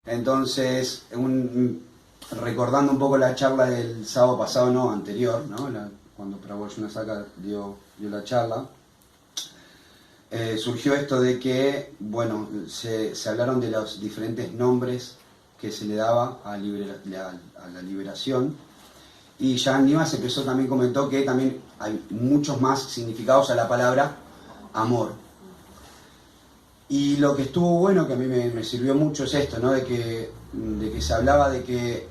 Entonces, recordando un poco la charla del sábado pasado, no, anterior, ¿no? Cuando Prabhu Arjuna Saka dio la charla, surgió esto de que, bueno, se hablaron de los diferentes nombres que se le daba a la liberación, y Jan Nivas empezó, también comentó que también hay muchos más significados a la palabra amor. Y lo que estuvo bueno, que a mí me sirvió mucho, es esto, ¿no? De que se hablaba de que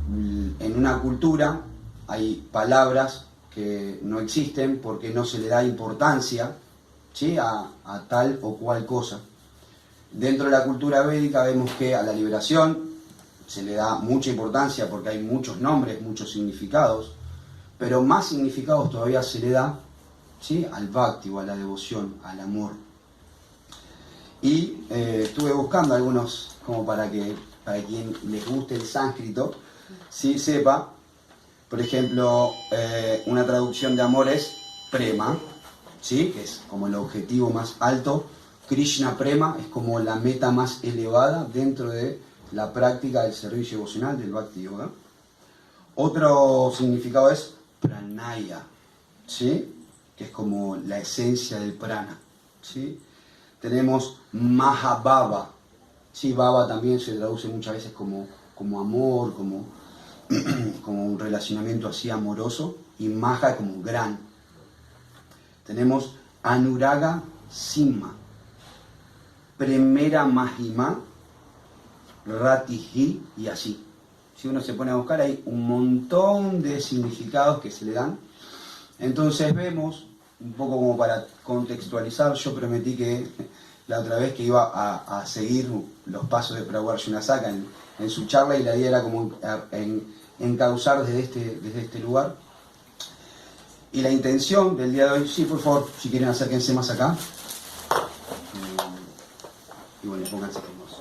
en una cultura hay palabras que no existen porque no se le da importancia, ¿sí? a tal o cual cosa. Dentro de la cultura védica vemos que a la liberación se le da mucha importancia porque hay muchos nombres, muchos significados, pero más significados todavía se le da, ¿sí? al bhakti, o a la devoción, al amor. Y estuve buscando algunos, como para quien les guste el sánscrito, ¿sí? sepa. Por ejemplo, una traducción de amor es prema, ¿sí? que es como el objetivo más alto. Krishna Prema es como la meta más elevada dentro de la práctica del servicio devocional del Bhakti Yoga. Otro significado es pranaya, ¿sí? que es como la esencia del prana, ¿sí? Tenemos Mahabhava, ¿sí? Bhava también se traduce muchas veces como amor, como un relacionamiento así amoroso, y Maha como gran. Tenemos Anuraga Simha, Premera Mahima, Ratihi, y así. Si uno se pone a buscar, hay un montón de significados que se le dan. Entonces vemos, un poco como para contextualizar, yo prometí que la otra vez que iba a seguir los pasos de Prabhu Arjuna Saka en su charla, y la idea era como encauzar desde este lugar. Y la intención del día de hoy, sí, por favor, si quieren acérquense más acá. Y bueno, pónganse cómodos.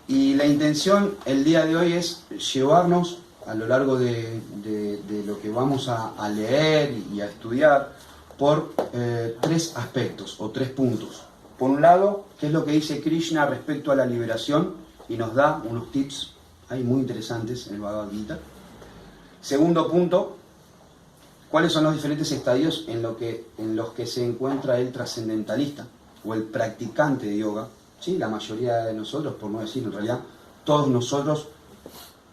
Y la intención el día de hoy es llevarnos a lo largo de lo que vamos a leer y a estudiar por tres aspectos o tres puntos. Por un lado, qué es lo que dice Krishna respecto a la liberación, y nos da unos tips ahí muy interesantes en el Bhagavad Gita. Segundo punto, cuáles son los diferentes estadios en los que se encuentra el trascendentalista o el practicante de yoga. ¿Sí? La mayoría de nosotros, por no decir en realidad, todos nosotros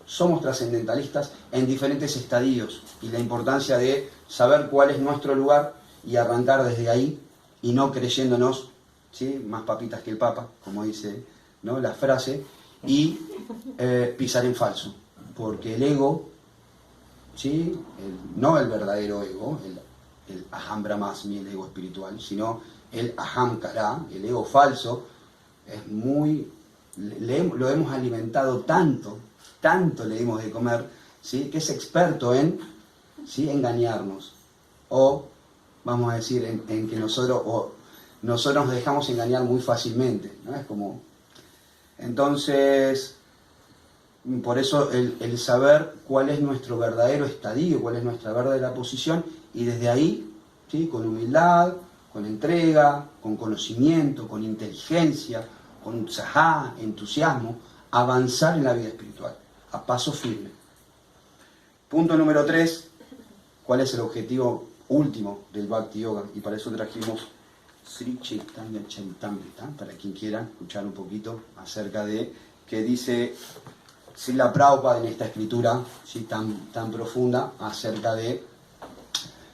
somos trascendentalistas en diferentes estadios, y la importancia de saber cuál es nuestro lugar y arrancar desde ahí, y no creyéndonos, ¿sí? más papitas que el Papa, como dice, ¿no? la frase, y pisar en falso, porque el ego, ¿sí? No el verdadero ego, el Aham Brahmasmi, el ego espiritual, sino el Aham Kara, el ego falso, es muy, lo hemos alimentado tanto le dimos de comer, ¿sí? que es experto en, ¿sí? engañarnos, o vamos a decir en que nosotros nos dejamos engañar muy fácilmente, ¿no? Es como, entonces, por eso el saber cuál es nuestro verdadero estadio, cuál es nuestra verdadera posición, y desde ahí, ¿sí? con humildad, con entrega, con conocimiento, con inteligencia, con utsahá, entusiasmo, avanzar en la vida espiritual, a paso firme. Punto número 3, ¿cuál es el objetivo último del Bhakti Yoga? Y para eso trajimos Sri Chaitanya Charitamrita, para quien quiera escuchar un poquito acerca de qué dice Srila Prabhupada en esta escritura, ¿sí? tan profunda, acerca de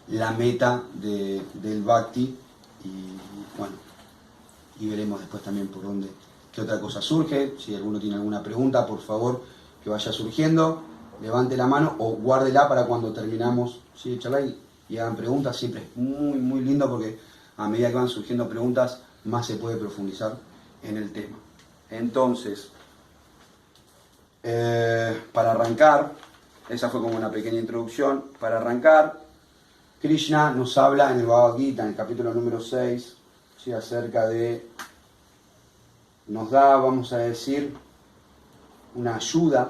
la meta del Bhakti. Y bueno, y veremos después también por dónde, qué otra cosa surge. Si alguno tiene alguna pregunta, por favor, que vaya surgiendo, levante la mano o guárdela para cuando terminamos, ¿sí? de charlar y hagan preguntas. Siempre es muy, muy lindo, porque a medida que van surgiendo preguntas, más se puede profundizar en el tema. Entonces, para arrancar, esa fue como una pequeña introducción. Para arrancar, Krishna nos habla en el Bhagavad Gita, en el capítulo número 6, ¿sí? acerca de, nos da, vamos a decir, una ayuda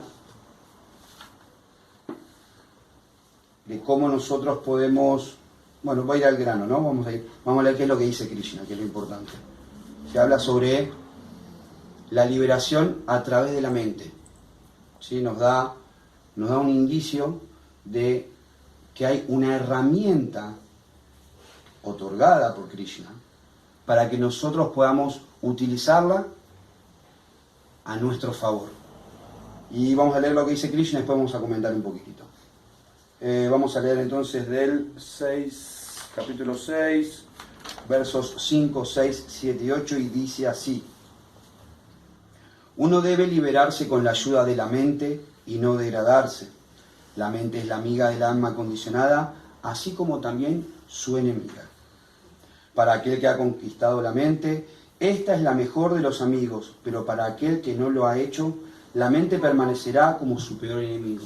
de cómo nosotros podemos, bueno, voy a ir al grano, ¿no? Vamos a leer qué es lo que dice Krishna, que es lo importante. Se habla sobre la liberación a través de la mente. ¿Sí? Nos da un indicio de que hay una herramienta otorgada por Krishna para que nosotros podamos utilizarla a nuestro favor. Y vamos a leer lo que dice Krishna y después vamos a comentar un poquitito. Vamos a leer entonces del capítulo 6, versos 5, 6, 7 y 8, y dice así: uno debe liberarse con la ayuda de la mente y no degradarse. La mente es la amiga del alma condicionada, así como también su enemiga. Para aquel que ha conquistado la mente, esta es la mejor de los amigos, pero para aquel que no lo ha hecho, la mente permanecerá como su peor enemigo.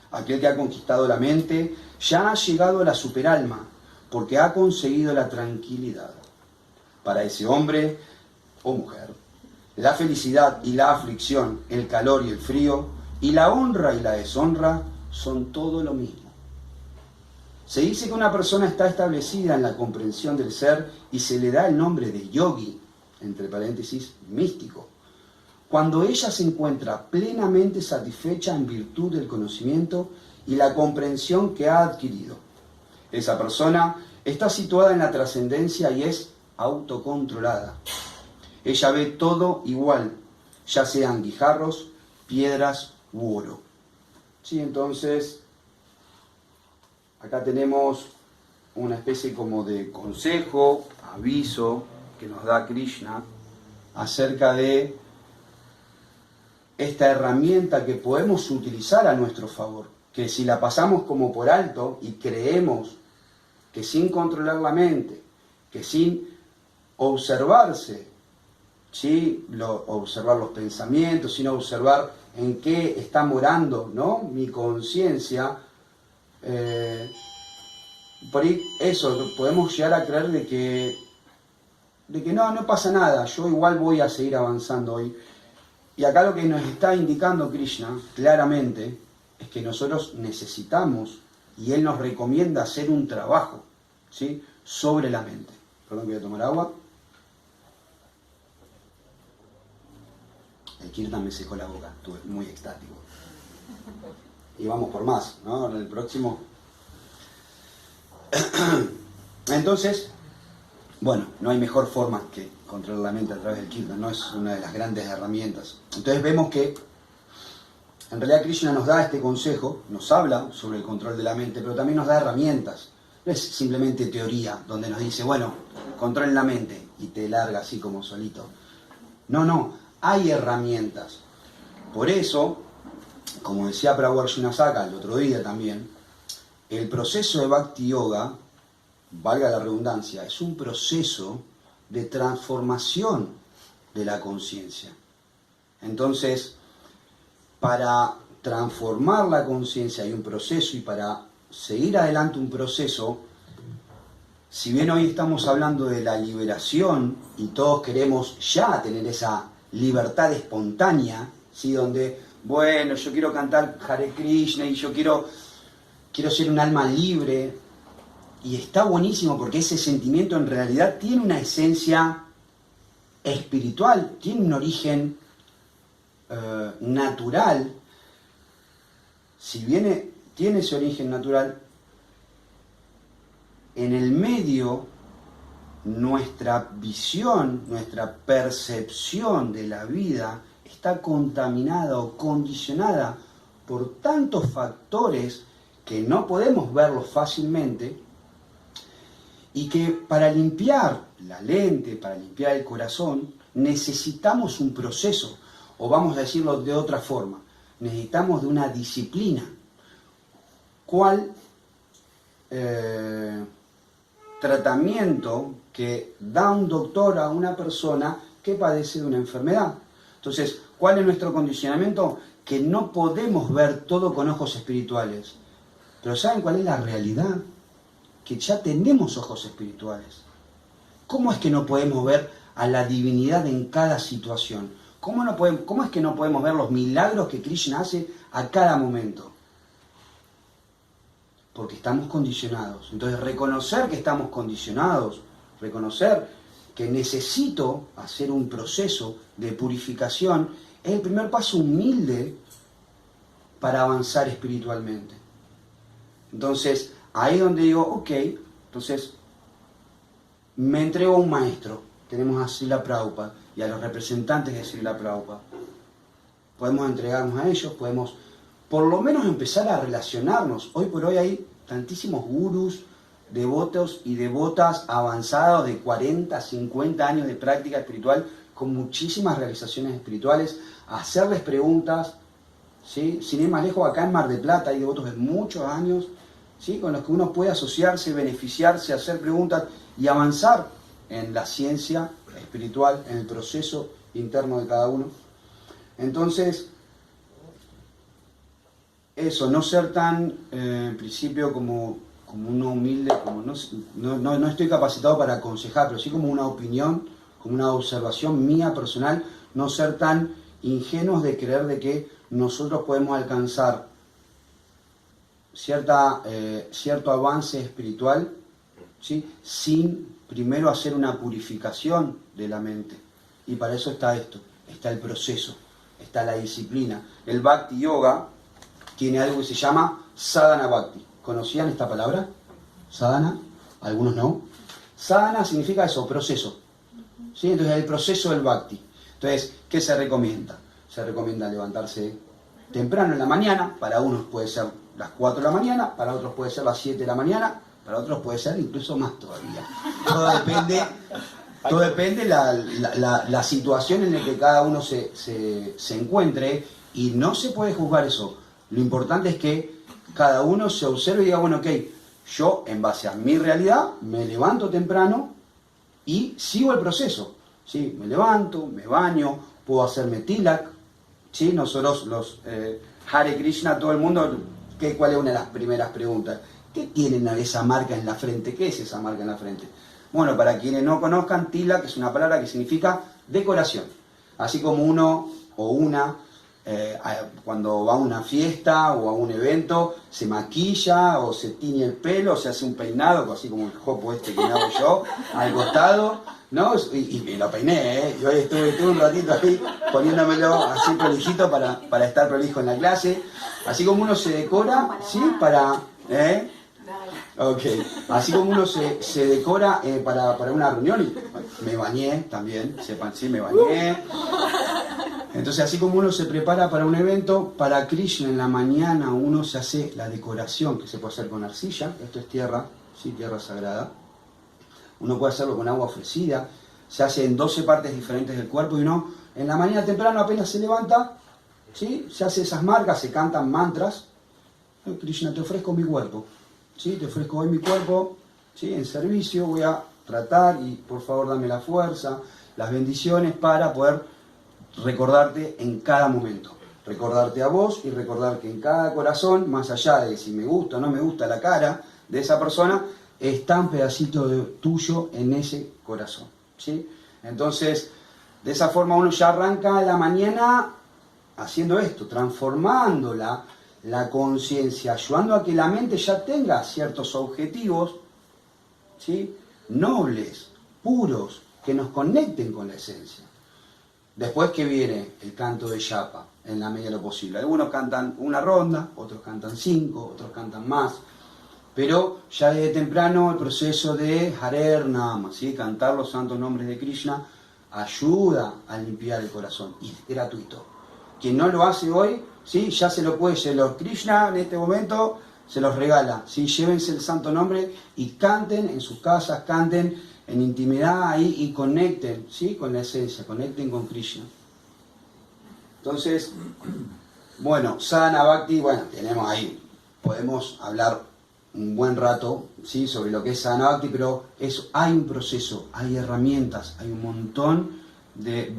Aquel que ha conquistado la mente ya ha llegado a la superalma, porque ha conseguido la tranquilidad. Para ese hombre o mujer, la felicidad y la aflicción, el calor y el frío, y la honra y la deshonra son todo lo mismo. Se dice que una persona está establecida en la comprensión del ser y se le da el nombre de yogi, entre paréntesis, místico, cuando ella se encuentra plenamente satisfecha en virtud del conocimiento y la comprensión que ha adquirido. Esa persona está situada en la trascendencia y es autocontrolada. Ella ve todo igual, ya sean guijarros, piedras u oro. Sí, entonces, acá tenemos una especie como de consejo, aviso que nos da Krishna acerca de esta herramienta que podemos utilizar a nuestro favor, que si la pasamos como por alto y creemos que sin controlar la mente, que sin observarse, ¿sí? Observar los pensamientos, sin observar en qué está morando, ¿no?, mi conciencia, por ahí eso, podemos llegar a creer de que no pasa nada, yo igual voy a seguir avanzando hoy. Y acá lo que nos está indicando Krishna claramente es que nosotros necesitamos, y Él nos recomienda hacer un trabajo, ¿sí?, sobre la mente. Perdón, voy a tomar agua. El Kirtan me secó la boca, estuve muy extático. Y vamos por más, ¿no? En el próximo. Entonces, bueno, no hay mejor forma que controlar la mente a través del Kirtan, no es una de las grandes herramientas. Entonces vemos que en realidad Krishna nos da este consejo, nos habla sobre el control de la mente, pero también nos da herramientas. No es simplemente teoría, donde nos dice, bueno, controlen la mente y te larga así como solito. No, hay herramientas. Por eso, como decía Prabhupada Srinasaka el otro día también, el proceso de Bhakti Yoga, valga la redundancia, es un proceso de transformación de la conciencia. Entonces, para transformar la conciencia hay un proceso, y para seguir adelante un proceso, si bien hoy estamos hablando de la liberación y todos queremos ya tener esa libertad espontánea, ¿sí?, donde, bueno, yo quiero cantar Hare Krishna y yo quiero ser un alma libre, y está buenísimo porque ese sentimiento en realidad tiene una esencia espiritual, tiene un origen natural. Si bien tiene ese origen natural, en el medio nuestra visión, nuestra percepción de la vida está contaminada o condicionada por tantos factores que no podemos verlos fácilmente, y que para limpiar la lente, para limpiar el corazón, necesitamos un proceso, o vamos a decirlo de otra forma, necesitamos de una disciplina. ¿Cuál tratamiento que da un doctor a una persona que padece de una enfermedad? Entonces, ¿cuál es nuestro condicionamiento? Que no podemos ver todo con ojos espirituales. Pero ¿saben cuál es la realidad? Que ya tenemos ojos espirituales. ¿Cómo es que no podemos ver a la divinidad en cada situación? ¿Cómo es que no podemos ver los milagros que Krishna hace a cada momento? Porque estamos condicionados. Entonces, reconocer que estamos condicionados, reconocer que necesito hacer un proceso de purificación, es el primer paso humilde para avanzar espiritualmente. Entonces, ahí es donde digo, ok, entonces me entrego a un maestro. Tenemos a Srila Prabhupada y a los representantes de Srila Prabhupada. Podemos entregarnos a ellos, podemos por lo menos empezar a relacionarnos. Hoy por hoy hay tantísimos gurús, devotos y devotas avanzados de 40, 50 años de práctica espiritual con muchísimas realizaciones espirituales, hacerles preguntas, ¿sí? Sin ir más lejos, acá en Mar del Plata hay devotos de muchos años, ¿sí? Con los que uno puede asociarse, beneficiarse, hacer preguntas y avanzar en la ciencia espiritual, en el proceso interno de cada uno. Entonces, eso, no ser tan, en principio, como uno humilde, como no estoy capacitado para aconsejar, pero sí como una opinión, como una observación mía personal, no ser tan ingenuos de creer de que nosotros podemos alcanzar cierto avance espiritual, ¿sí? Sin primero hacer una purificación de la mente. Y para eso está esto, está el proceso, está la disciplina. El Bhakti Yoga tiene algo que se llama Sadhana Bhakti. ¿Conocían esta palabra? Sadhana, algunos no. Sadhana significa eso, proceso. ¿Sí? Entonces el proceso del Bhakti. Entonces, ¿qué se recomienda? Se recomienda levantarse temprano en la mañana, para unos puede ser las 4 de la mañana, para otros puede ser las 7 de la mañana, para otros puede ser incluso más todavía. Todo depende la situación en la que cada uno se encuentre, y no se puede juzgar eso. Lo importante es que cada uno se observe y diga, bueno, ok, yo en base a mi realidad me levanto temprano y sigo el proceso. ¿Sí? Me levanto, me baño, puedo hacerme tilak. ¿Sí? Nosotros los Hare Krishna, todo el mundo, ¿cuál es una de las primeras preguntas? ¿Qué tienen esa marca en la frente? ¿Qué es esa marca en la frente? Bueno, para quienes no conozcan, tilak es una palabra que significa decoración. Así como uno o una cuando va a una fiesta o a un evento, se maquilla o se tiñe el pelo, o se hace un peinado, así como el jopo este que me hago yo, al costado, ¿no? Y me lo peiné, ¿eh? Yo estuve un ratito ahí poniéndomelo así prolijito para estar prolijo en la clase. Así como uno se decora, ¿sí? Ok, así como uno se decora para una reunión, y me bañé también, sepan, sí, me bañé. Entonces, así como uno se prepara para un evento, para Krishna en la mañana uno se hace la decoración que se puede hacer con arcilla, esto es tierra, ¿sí? Tierra sagrada. Uno puede hacerlo con agua ofrecida, se hace en 12 partes diferentes del cuerpo, y uno en la mañana temprano apenas se levanta, ¿sí? Se hace esas marcas, se cantan mantras. Krishna, te ofrezco mi cuerpo, ¿sí? Te ofrezco hoy mi cuerpo, ¿sí? En servicio, voy a tratar, y por favor dame la fuerza, las bendiciones para poder recordarte en cada momento, recordarte a vos y recordar que en cada corazón, más allá de si me gusta o no me gusta la cara de esa persona, está un pedacito tuyo en ese corazón, ¿sí? Entonces, de esa forma uno ya arranca la mañana haciendo esto, transformando la conciencia, ayudando a que la mente ya tenga ciertos objetivos, ¿sí? Nobles, puros, que nos conecten con la esencia. Después que viene el canto de Yapa, en la medida de lo posible. Algunos cantan una ronda, otros cantan 5, otros cantan más. Pero ya desde temprano el proceso de Harer Nama, ¿sí? Cantar los santos nombres de Krishna, ayuda a limpiar el corazón. Y es gratuito. Quien no lo hace hoy, ¿sí? Ya se lo puede llevar. Krishna en este momento se los regala, ¿sí? Llévense el santo nombre y canten en sus casas, canten en intimidad ahí y conecten, ¿sí? Con la esencia, conecten con Krishna. Entonces, bueno, Sadhana Bhakti, bueno, tenemos ahí, podemos hablar un buen rato, ¿sí? Sobre lo que es Sadhana Bhakti, pero hay un proceso, hay herramientas, hay un montón de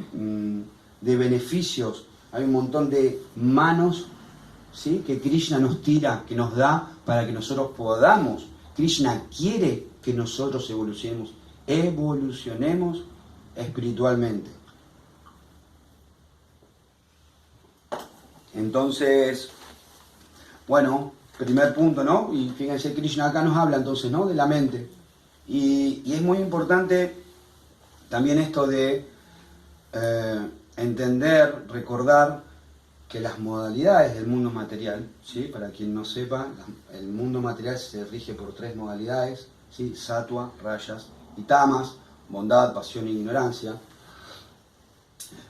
beneficios, hay un montón de manos, ¿sí? Que Krishna nos tira, que nos da para que nosotros podamos. Krishna quiere que nosotros evolucionemos espiritualmente. Entonces, bueno, primer punto, ¿no? Y fíjense, Krishna acá nos habla entonces, ¿no? De la mente. Y es muy importante También esto de entender, recordar que las modalidades del mundo material, ¿sí? Para quien no sepa, el mundo material se rige por 3 modalidades, ¿sí? Sattva, Rajas y Tamas, bondad, pasión e ignorancia.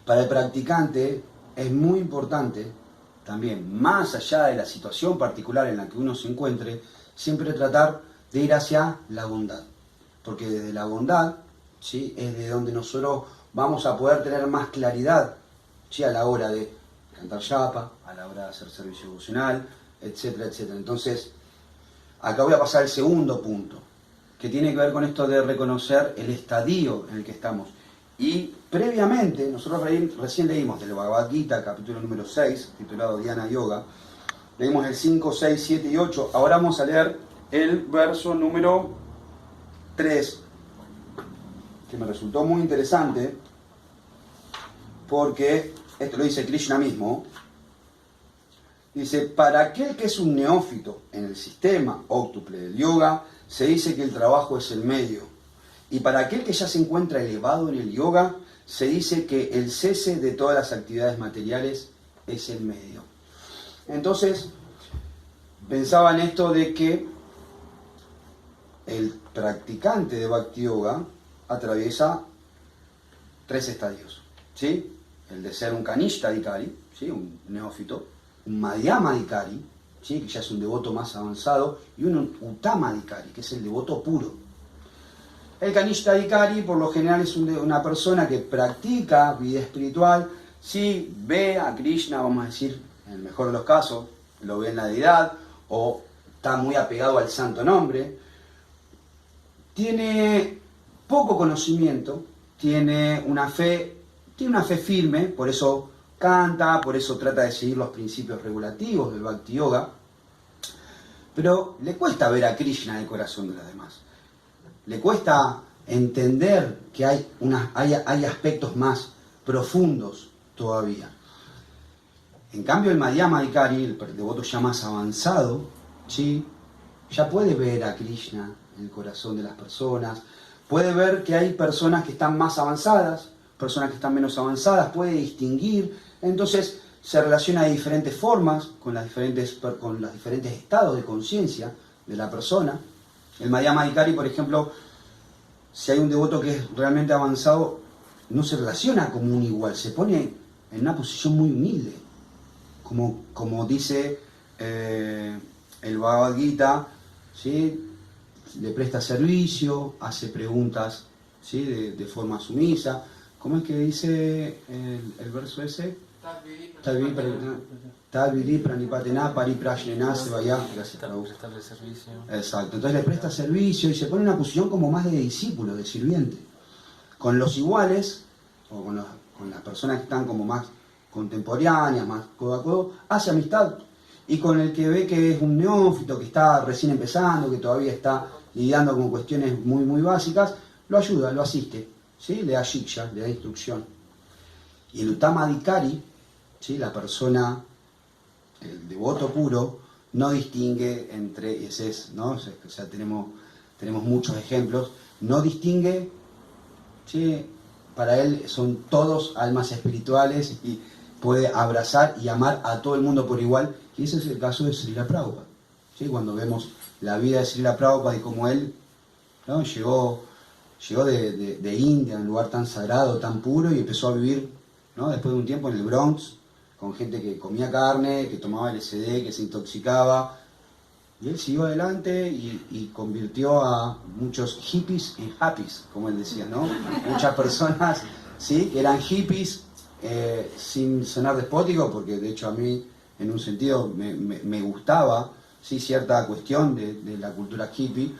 Para el practicante es muy importante también, más allá de la situación particular en la que uno se encuentre, siempre tratar de ir hacia la bondad. Porque desde la bondad, ¿sí? Es de donde nosotros vamos a poder tener más claridad, ¿sí? A la hora de cantar yapa, a la hora de hacer servicio devocional, etcétera, etcétera. Entonces, acá voy a pasar al segundo punto, que tiene que ver con esto de reconocer el estadio en el que estamos. Y previamente, nosotros recién leímos del Bhagavad Gita, capítulo número 6, titulado Dhyana Yoga, leímos el 5, 6, 7 y 8, ahora vamos a leer el verso número 3, que me resultó muy interesante, porque esto lo dice Krishna mismo. Dice, para aquel que es un neófito en el sistema óctuple del yoga, se dice que el trabajo es el medio. Y para aquel que ya se encuentra elevado en el yoga, se dice que el cese de todas las actividades materiales es el medio. Entonces, pensaba en esto de que el practicante de Bhakti Yoga atraviesa 3 estadios, ¿sí? El de ser un Kanishta Adhikari, ¿sí? Un neófito, un Madhyama Adhikari, ¿sí? Que ya es un devoto más avanzado, y un Uttama Adhikari, que es el devoto puro. El Kanishta Adhikari por lo general es una persona que practica vida espiritual, sí, ve a Krishna, vamos a decir, en el mejor de los casos, lo ve en la deidad, o está muy apegado al santo nombre, tiene poco conocimiento, tiene una fe firme, por eso canta, por eso trata de seguir los principios regulativos del Bhakti Yoga, pero le cuesta ver a Krishna en el corazón de los demás. Le cuesta entender que hay aspectos más profundos todavía. En cambio, el Madhyama Adhikari, el devoto ya más avanzado, ¿sí? Ya puede ver a Krishna en el corazón de las personas, puede ver que hay personas que están más avanzadas, personas que están menos avanzadas, puede distinguir, entonces se relaciona de diferentes formas con los diferentes estados de conciencia de la persona. El Madhyama Adhikari, por ejemplo, si hay un devoto que es realmente avanzado, no se relaciona como un igual, se pone en una posición muy humilde, como dice el Bhagavad Gita, ¿sí? Le presta servicio, hace preguntas, ¿sí? de forma sumisa. ¿Cómo es que dice el verso ese? Talvidi pranipatena pariprashnena se vaya. Exacto, entonces le presta servicio y se pone en una posición como más de discípulo, de sirviente. Con los iguales, o con las personas que están como más contemporáneas, más codo a codo, hace amistad. Y con el que ve que es un neófito, que está recién empezando, que todavía está lidiando con cuestiones muy, muy básicas, lo ayuda, lo asiste, ¿sí? Le da shiksha, le da instrucción. Y el Uttama Adhikari, ¿sí? La persona, el devoto puro, no distingue entre, y ese es, ¿no? O sea, tenemos muchos ejemplos, no distingue, ¿sí? Para él son todos almas espirituales y puede abrazar y amar a todo el mundo por igual, y ese es el caso de Srila Prabhupada, ¿sí? Cuando vemos la vida de Srila Prabhupada y cómo él, ¿no? llegó de India, un lugar tan sagrado, tan puro, y empezó a vivir, ¿no? Después de un tiempo en el Bronx, con gente que comía carne, que tomaba LSD, que se intoxicaba, y él siguió adelante y convirtió a muchos hippies en happies, como él decía, ¿no? Muchas personas, ¿sí? que eran hippies, sin sonar despótico, porque de hecho a mí, en un sentido, me gustaba, ¿sí? cierta cuestión de la cultura hippie.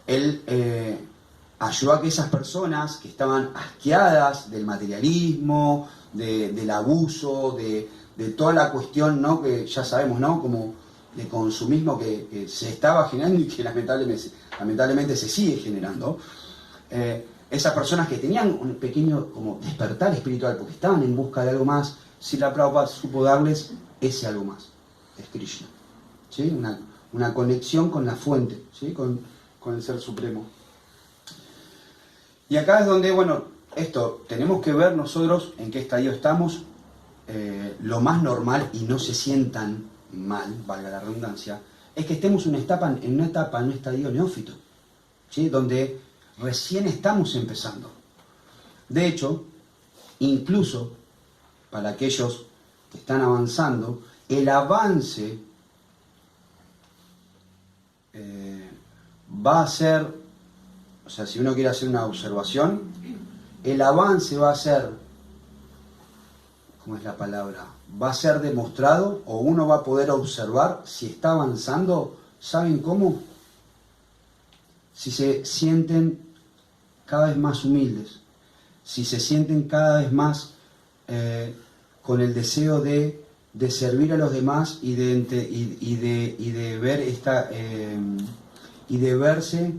Él ayudó a que esas personas que estaban asqueadas del materialismo, del abuso, de toda la cuestión, ¿no? que ya sabemos, ¿no? como de consumismo que se estaba generando y que lamentablemente se sigue generando, esas personas que tenían un pequeño como despertar espiritual porque estaban en busca de algo más, Srila Prabhupada supo darles ese algo más, es Krishna, ¿sí? una conexión con la fuente, ¿sí? con el Ser Supremo. Y acá es donde, bueno, esto, tenemos que ver nosotros en qué estadio estamos, lo más normal, y no se sientan mal, valga la redundancia, es que estemos en una etapa, en un estadio neófito, ¿sí? Donde recién estamos empezando. De hecho, incluso para aquellos que están avanzando, el avance va a ser, o sea, si uno quiere hacer una observación, el avance va a ser, ¿cómo es la palabra? Va a ser demostrado, o uno va a poder observar si está avanzando. ¿Saben cómo? Si se sienten cada vez más humildes, si se sienten cada vez más con el deseo de servir a los demás y de ver y de verse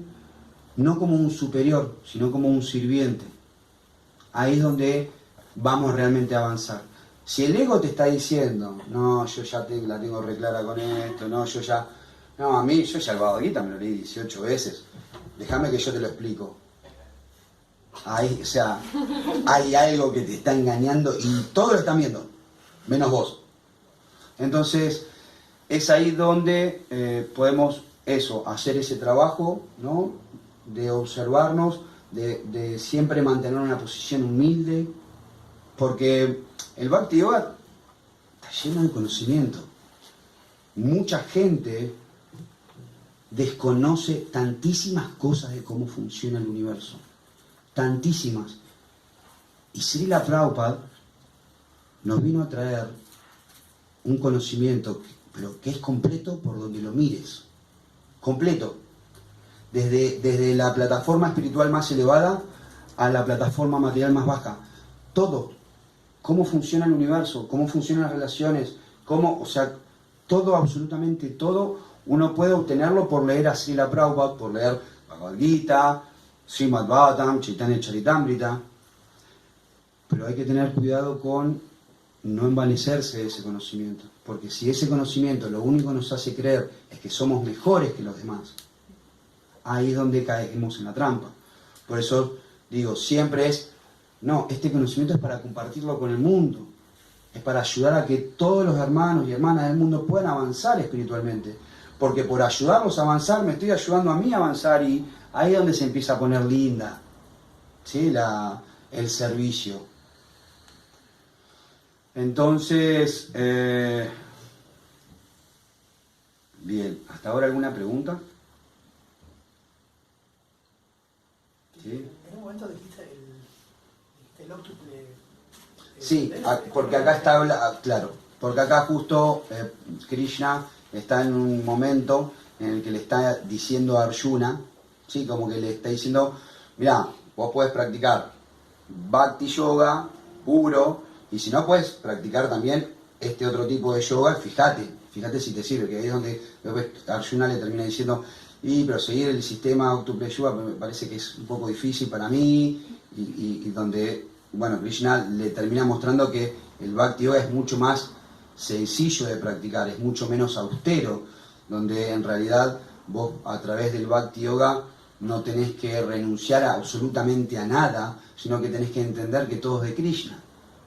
no como un superior, sino como un sirviente. Ahí es donde vamos realmente a avanzar. Si el ego te está diciendo, no, yo ya la tengo reclara con esto, no, yo ya el Bhagavad me lo leí 18 veces, déjame que yo te lo explico. Ahí, o sea, hay algo que te está engañando y todos lo están viendo, menos vos. Entonces, es ahí donde podemos hacer ese trabajo, ¿no? De observarnos, de siempre mantener una posición humilde, porque el Bhakti Yoga está lleno de conocimiento. Mucha gente desconoce tantísimas cosas de cómo funciona el universo. Tantísimas. Y Srila Prabhupada nos vino a traer un conocimiento, pero que es completo por donde lo mires. Completo. Desde la plataforma espiritual más elevada a la plataforma material más baja. Todo. Cómo funciona el universo, cómo funcionan las relaciones, o sea, todo, absolutamente todo, uno puede obtenerlo por leer a Srila Prabhupada, por leer Bhagavad Gita, Srimad Bhagavatam, Chaitanya Charitamrita. Pero hay que tener cuidado con no envanecerse de ese conocimiento, porque si ese conocimiento lo único que nos hace creer es que somos mejores que los demás, ahí es donde caemos en la trampa. Por eso digo, siempre no, este conocimiento es para compartirlo con el mundo, es para ayudar a que todos los hermanos y hermanas del mundo puedan avanzar espiritualmente, porque por ayudarlos a avanzar me estoy ayudando a mí a avanzar, y ahí es donde se empieza a poner linda, ¿sí? El servicio. Entonces, bien, ¿hasta ahora alguna pregunta? ¿Sí? En un momento dijiste el óctuple. Sí, porque acá está, claro, porque acá justo Krishna está en un momento en el que le está diciendo a Arjuna, ¿sí? Como que le está diciendo, mirá, vos podés practicar Bhakti Yoga puro, y si no puedes practicar también este otro tipo de yoga, fíjate si te sirve, que ahí es donde Arjuna le termina diciendo, pero seguir el sistema Octuple Yoga me parece que es un poco difícil para mí, y donde, bueno, Krishna le termina mostrando que el Bhakti Yoga es mucho más sencillo de practicar, es mucho menos austero, donde en realidad vos a través del Bhakti Yoga no tenés que renunciar absolutamente a nada, sino que tenés que entender que todo es de Krishna.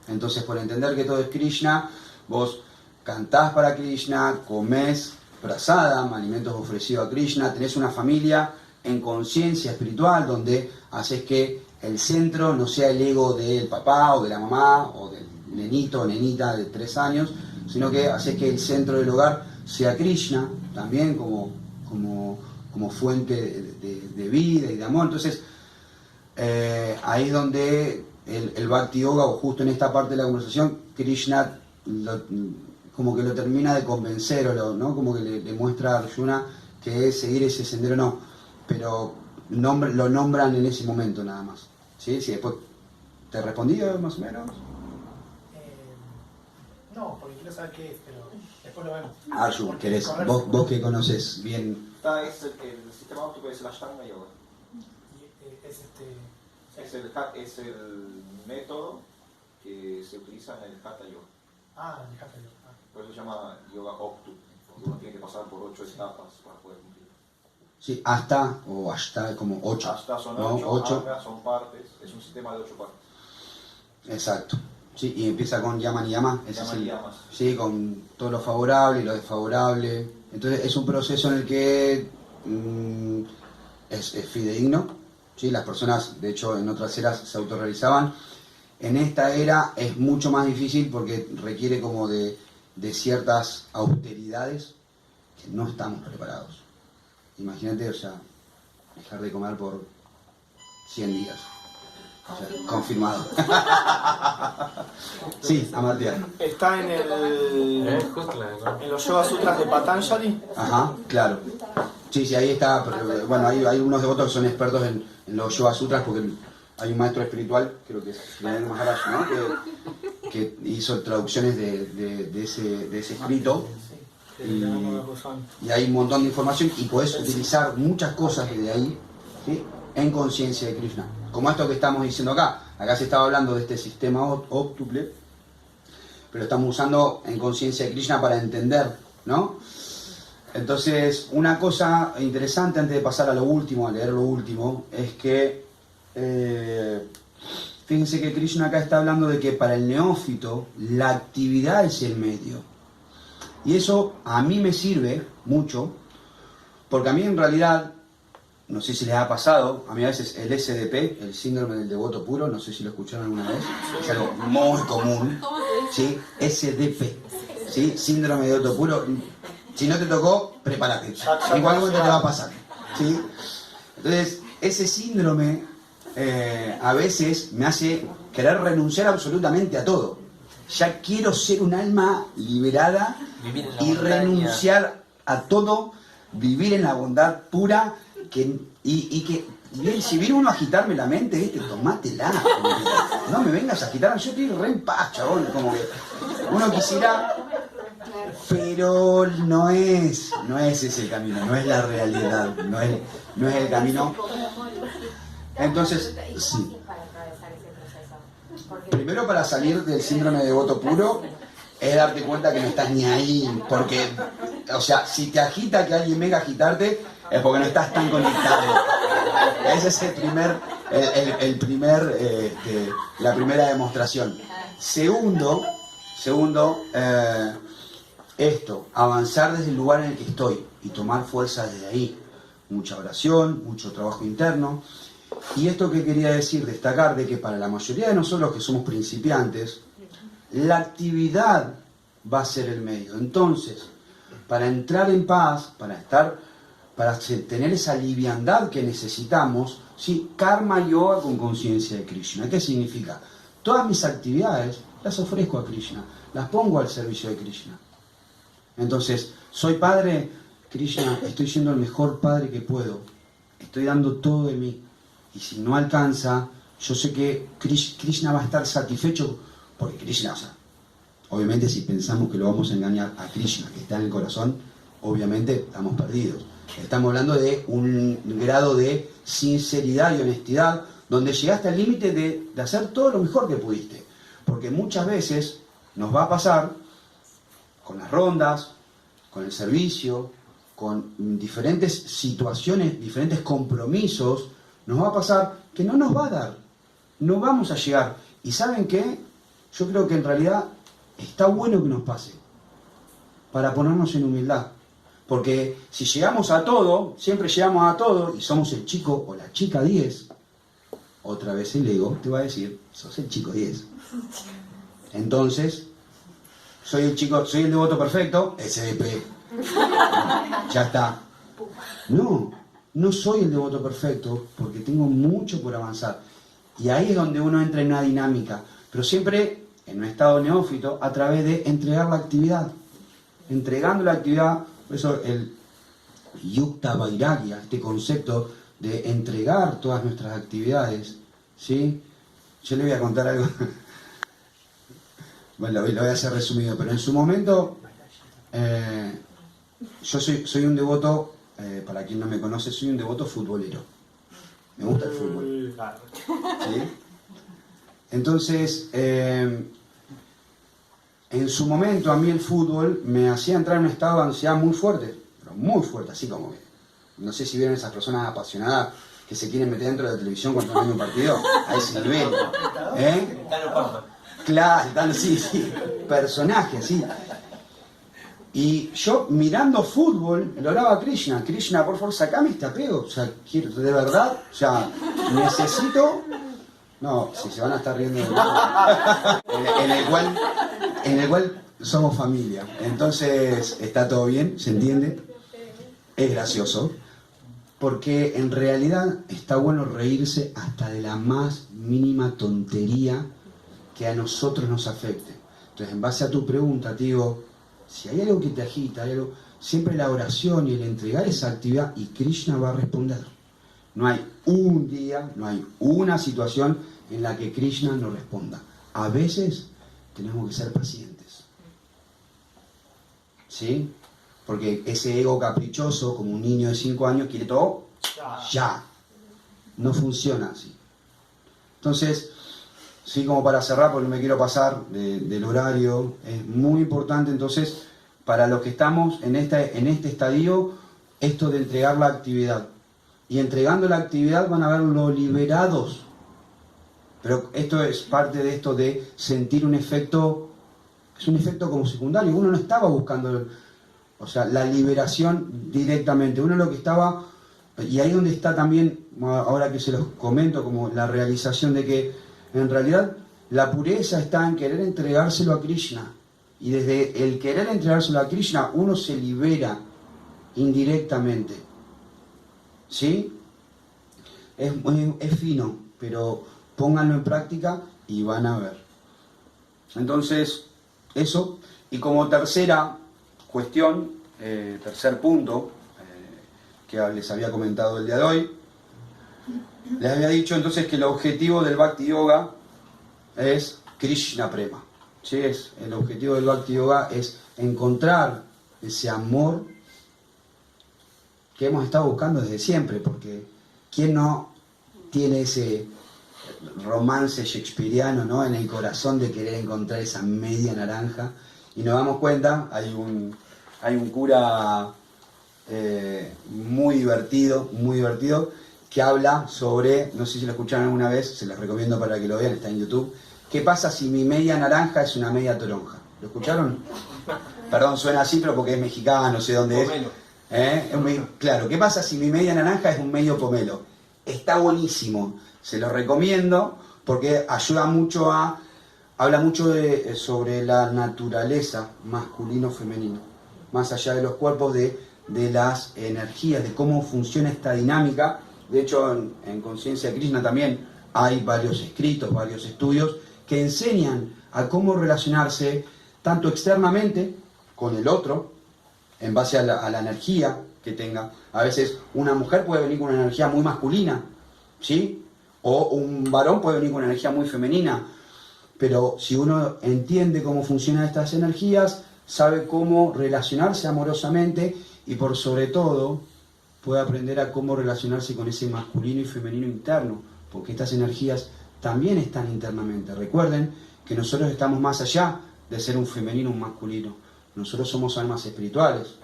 Entonces, por entender que todo es Krishna, vos cantás para Krishna, comés prasadam, alimentos ofrecidos a Krishna, tenés una familia en conciencia espiritual donde haces que el centro no sea el ego del papá o de la mamá o del nenito o nenita de 3 años, sino que haces que el centro del hogar sea Krishna, también como fuente de vida y de amor. Entonces, ahí es donde el Bhakti Yoga, o justo en esta parte de la conversación, Krishna como que lo termina de convencer, ¿no? Como que le muestra a Arjuna que es seguir ese sendero, no, pero lo nombran en ese momento nada más. ¿Sí? Sí, después te respondí más o menos. No, porque quiero saber qué es, pero después lo vemos. Arjun, ¿querés? Vos que conoces bien. Es el sistema óptico es el Ashtanga Yoga. Es el método que se utiliza en el Hatha Yoga. Ah, el Hatha Yoga. Por eso se llama Yoga Octu, porque uno tiene que pasar por 8 etapas para poder cumplir. Sí, hasta o hasta como 8. Hasta son ¿no? 8, Anga son partes, es un sistema de 8 partes. Exacto. Sí, y empieza con yaman y yama. Ese Yaman es y yamas. Sí, con todo lo favorable y lo desfavorable. Entonces es un proceso en el que es fidedigno. ¿Sí? Las personas, de hecho, en otras eras se autorrealizaban. En esta era es mucho más difícil porque requiere como de ciertas austeridades que no estamos preparados. Imagínate, o sea, dejar de comer por 100 días. O sea, confirmado. Sí, Amartya. Está en los Yoga Sutras de Patanjali. Ajá, claro. Sí, sí, ahí está. Pero, bueno, hay unos devotos que son expertos en los Yoga Sutras porque hay un maestro espiritual, creo que es Sridhar Maharaj, ¿no? que hizo traducciones de ese escrito. Y hay un montón de información y podés utilizar muchas cosas desde ahí, ¿sí? En conciencia de Krishna. Como esto que estamos diciendo acá. Acá se estaba hablando de este sistema óptuple, pero estamos usando en conciencia de Krishna para entender, ¿no? Entonces, una cosa interesante antes de pasar a lo último, a leer lo último, es que fíjense que Krishna acá está hablando de que para el neófito la actividad es el medio. Y eso a mí me sirve mucho, porque a mí en realidad, no sé si les ha pasado, a mí a veces el SDP, el síndrome del devoto puro, no sé si lo escucharon alguna vez, es algo muy común, ¿sí? SDP, ¿sí? Síndrome de devoto puro, si no te tocó, prepárate, igualmente te va a pasar, ¿sí? Entonces, ese síndrome a veces me hace querer renunciar absolutamente a todo. Ya quiero ser un alma liberada y renunciar a todo, vivir en la bondad pura, y que bien, si viene uno a agitarme la mente, ¿viste? Tomátela. No me vengas a agitar, yo estoy re en paz, chabón. Como que uno quisiera, pero no es ese el camino, no es la realidad, no es el camino. Entonces, sí. Primero, para salir del síndrome de devoto puro, es darte cuenta que no estás ni ahí, porque, o sea, si te agita que alguien venga a agitarte, es porque no estás tan conectado. Ese es la primera demostración. Segundo, avanzar desde el lugar en el que estoy y tomar fuerza desde ahí. Mucha oración, mucho trabajo interno. Y esto que quería decir, destacar de que para la mayoría de nosotros que somos principiantes, la actividad va a ser el medio. Entonces, para entrar en paz, para tener esa liviandad que necesitamos, ¿sí? Karma yoga con conciencia de Krishna. ¿Qué significa? Todas mis actividades las ofrezco a Krishna, las pongo al servicio de Krishna. Entonces, soy padre, Krishna, estoy siendo el mejor padre que puedo, estoy dando todo de mí. Y si no alcanza, yo sé que Krishna va a estar satisfecho, porque Krishna, o sea, obviamente si pensamos que lo vamos a engañar a Krishna, que está en el corazón, obviamente estamos perdidos. Estamos hablando de un grado de sinceridad y honestidad, donde llegaste al límite de hacer todo lo mejor que pudiste. Porque muchas veces nos va a pasar con las rondas, con el servicio, con diferentes situaciones, diferentes compromisos, nos va a pasar que no nos va a dar, no vamos a llegar. ¿Y saben qué? Yo creo que en realidad está bueno que nos pase, para ponernos en humildad. Porque si llegamos a todo, siempre llegamos a todo, y somos el chico o la chica 10, otra vez el ego te va a decir, sos el chico 10. Entonces, soy el devoto perfecto, SDP. Ya está. No soy el devoto perfecto porque tengo mucho por avanzar. Y ahí es donde uno entra en una dinámica, pero siempre en un estado neófito, a través de entregar la actividad. Entregando la actividad, por eso el Yukta Vairagya, este concepto de entregar todas nuestras actividades, ¿sí? Yo le voy a contar algo, bueno, lo voy a hacer resumido, pero en su momento, yo soy un devoto, para quien no me conoce, soy un devoto futbolero. Me gusta el fútbol. ¿Sí? Entonces, en su momento a mí el fútbol me hacía entrar en un estado de ansiedad muy fuerte, pero muy fuerte, así como que no sé si vieron esas personas apasionadas que se quieren meter dentro de la televisión cuando están viendo un partido, a ese nivel. Claro, sí, personajes, sí. Y yo mirando fútbol, le hablaba a Krishna, por favor, sacame este apego, o sea, quiero, de verdad, o sea, necesito... No, si se van a estar riendo de mí. En el cual somos familia, entonces está todo bien, ¿se entiende? Es gracioso, porque en realidad está bueno reírse hasta de la más mínima tontería que a nosotros nos afecte. Entonces, en base a tu pregunta, te digo, si hay algo que te agita, hay algo, siempre la oración y el entregar esa actividad, y Krishna va a responder. No hay un día, no hay una situación en la que Krishna no responda. A veces tenemos que ser pacientes. ¿Sí? Porque ese ego caprichoso, como un niño de 5 años, quiere todo ya. No funciona así. Entonces, sí, como para cerrar, porque no me quiero pasar del horario, es muy importante entonces, para los que estamos en este estadio, esto de entregar la actividad. Y entregando la actividad van a verlo liberados. Pero esto es parte de esto de sentir un efecto, es un efecto como secundario. Uno no estaba buscando, o sea, la liberación directamente. Uno lo que estaba, y ahí donde está también, ahora que se los comento, como la realización de que en realidad la pureza está en querer entregárselo a Krishna. Y desde el querer entregárselo a Krishna, uno se libera indirectamente. ¿Sí? Es fino, pero pónganlo en práctica y van a ver. Entonces, eso. Y como tercera cuestión, tercer punto, que les había comentado el día de hoy, les había dicho entonces que el objetivo del Bhakti Yoga es Krishna Prema. ¿Sí? El objetivo del Bhakti Yoga es encontrar ese amor que hemos estado buscando desde siempre, porque ¿quién no tiene ese romance shakespeariano, ¿no?, en el corazón de querer encontrar esa media naranja? Y nos damos cuenta, hay un cura muy divertido, que habla sobre, no sé si lo escucharon alguna vez, se los recomiendo para que lo vean, está en YouTube. ¿Qué pasa si mi media naranja es una media toronja? ¿Lo escucharon? Perdón, suena así, pero porque es mexicano, no sé dónde es. Claro, ¿qué pasa si mi media naranja es un medio pomelo? Está buenísimo, se lo recomiendo porque ayuda mucho habla mucho sobre la naturaleza masculino-femenino, más allá de los cuerpos, de las energías, de cómo funciona esta dinámica. De hecho, en Conciencia Krishna también hay varios escritos, varios estudios que enseñan a cómo relacionarse tanto externamente con el otro, en base a la energía que tenga. A veces una mujer puede venir con una energía muy masculina, ¿sí? O un varón puede venir con una energía muy femenina. Pero si uno entiende cómo funcionan estas energías, sabe cómo relacionarse amorosamente y por sobre todo puede aprender a cómo relacionarse con ese masculino y femenino interno, porque estas energías también están internamente. Recuerden que nosotros estamos más allá de ser un femenino o un masculino. Nosotros somos almas espirituales,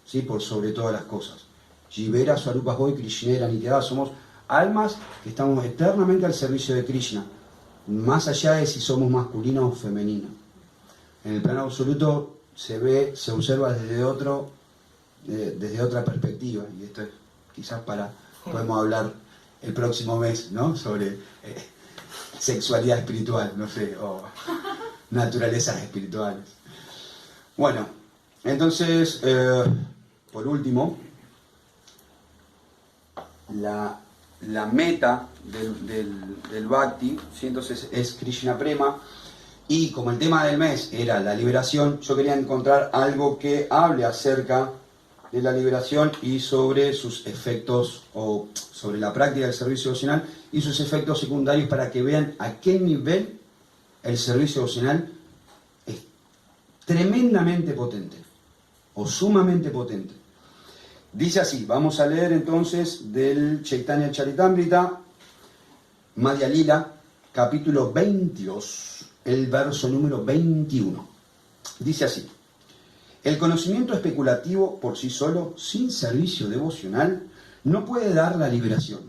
¿sí?, por sobre todas las cosas. Jivera, Swarupa Hoy, Krishnera, Nityada, somos almas que estamos eternamente al servicio de Krishna, más allá de si somos masculinos o femeninos. En el plano absoluto se observa desde otra perspectiva, y esto es quizás podemos hablar el próximo mes, ¿no?, sobre sexualidad espiritual, no sé, o naturalezas espirituales. Bueno, entonces, por último, la meta del Bhakti, ¿sí?, entonces es Krishna Prema, y como el tema del mes era la liberación, yo quería encontrar algo que hable acerca de la liberación y sobre sus efectos, o sobre la práctica del servicio devocional y sus efectos secundarios, para que vean a qué nivel el servicio devocional es tremendamente potente, o sumamente potente. Dice así, vamos a leer entonces del Chaitanya Charitamrita, Madhya Lila, capítulo 22, el verso número 21. Dice así: El conocimiento especulativo por sí solo, sin servicio devocional, no puede dar la liberación.